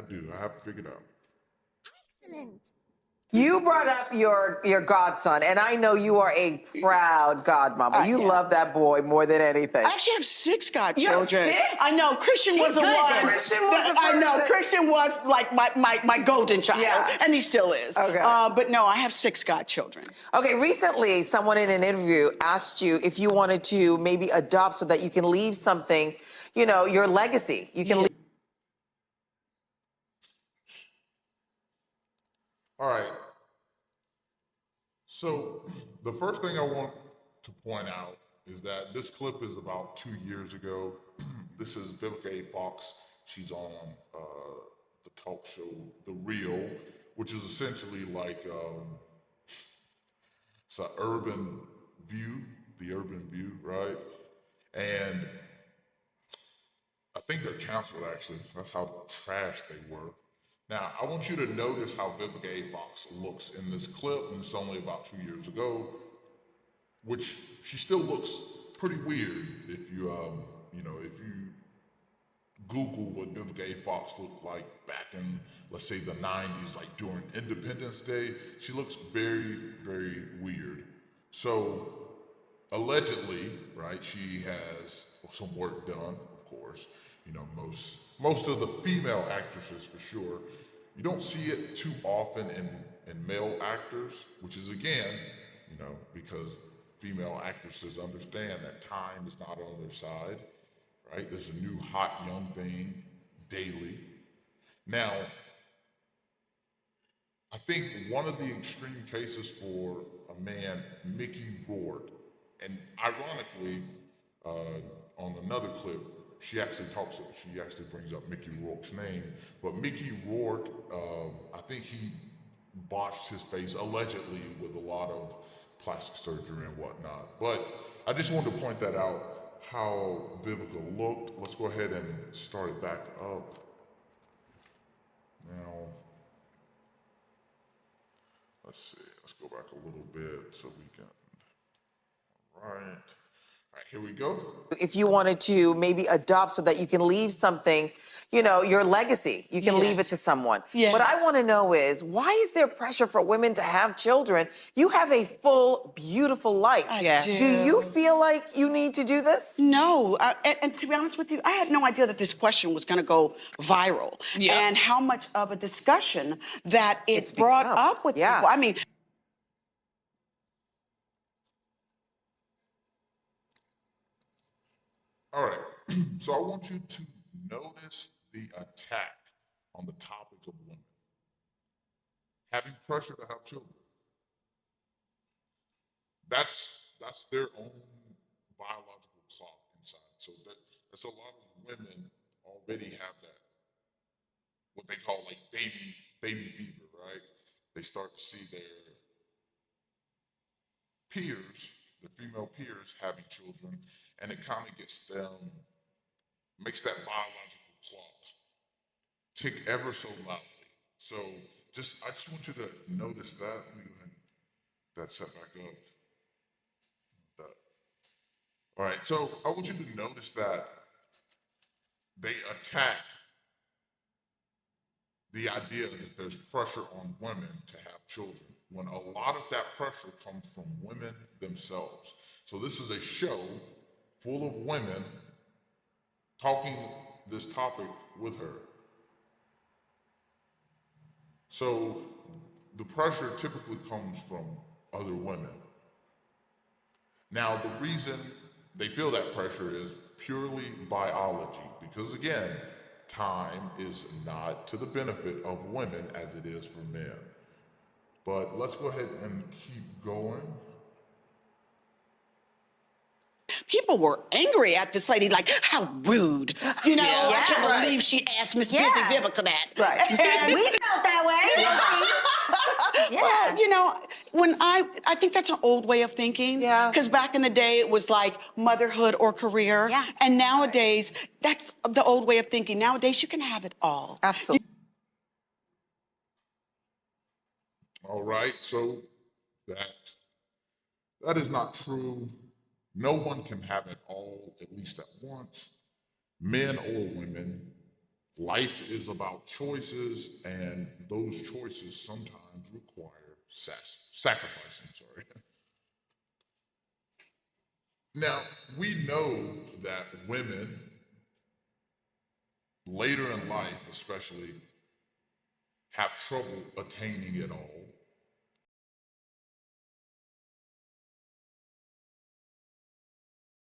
do. I have to figure it out. Excellent. You brought up your godson, and I know you are a proud godmama. You love that boy more than anything. I actually have 6 godchildren. You have 6? I know Christian She's was the good. one. Christian was the I know first. Christian was like my golden child, Yeah. and he still is. Okay. But no, I have 6 godchildren. Okay, recently someone in an interview asked you if you wanted to maybe adopt so that you can leave something, you know, your legacy. You can leave. All right. So the first thing I want to point out is that this clip is about 2 years ago. This is Vivica Fox. She's on the talk show The Real, which is essentially like it's an urban view, the urban view, right? And I think they're canceled actually. That's how trash they were. Now, I want you to notice how Vivica Fox looks in this clip, and it's only about 2 years ago, which she still looks pretty weird if you, if you Google what Vivica Fox looked like back in, let's say, the 90s, like during Independence Day. She looks very, very weird. So, allegedly, right, she has some work done, of course. You know, most of the female actresses, for sure, you don't see it too often in male actors, which is, again, you know, because female actresses understand that time is not on their side, right? There's a new hot young thing daily. Now, I think one of the extreme cases for a man, Mickey Rourke, and ironically, on another clip, she actually brings up Mickey Rourke's name, but Mickey Rourke, I think he botched his face allegedly with a lot of plastic surgery and whatnot. But I just wanted to point that out, how Vivica looked. Let's go ahead and start it back up. Now, let's see, let's go back a little bit so we can, all right. All right, here we go. If you wanted to maybe adopt so that you can leave something, you know, your legacy, you can leave it to someone. Yes. What I want to know is, why is there pressure for women to have children? You have a full, beautiful life. I do. Do you feel like you need to do this? No, and to be honest with you, I had no idea that this question was going to go viral, and how much of a discussion that it's brought up with people. I mean, All right, so I want you to notice the attack on the topic of women having pressure to have children. That's their own biological clock inside. So that's a lot of women already have that, what they call like baby fever, right? They start to see their peers, their female peers having children, and it kind of makes that biological clock tick ever so loudly. So I just want you to notice that. Let me go ahead and that set back up. All right, so I want you to notice that they attack the idea that there's pressure on women to have children, when a lot of that pressure comes from women themselves. So this is a show full of women talking this topic with her. So the pressure typically comes from other women. Now, the reason they feel that pressure is purely biology, because again, time is not to the benefit of women as it is for men. But let's go ahead and keep going. people were angry at this lady, like, how rude. You know, I can't believe she asked Miss Busy Vivica that. Right. And we felt that way. Well, you know, I think that's an old way of thinking. Yeah. Because back in the day, it was like motherhood or career. Yeah. And nowadays, that's the old way of thinking. Nowadays, you can have it all. Absolutely. All right, so that is not true. No one can have it all, at least at once, men or women. Life is about choices, and those choices sometimes require sacrifice. I'm sorry. Now, we know that women later in life, especially, have trouble attaining it all.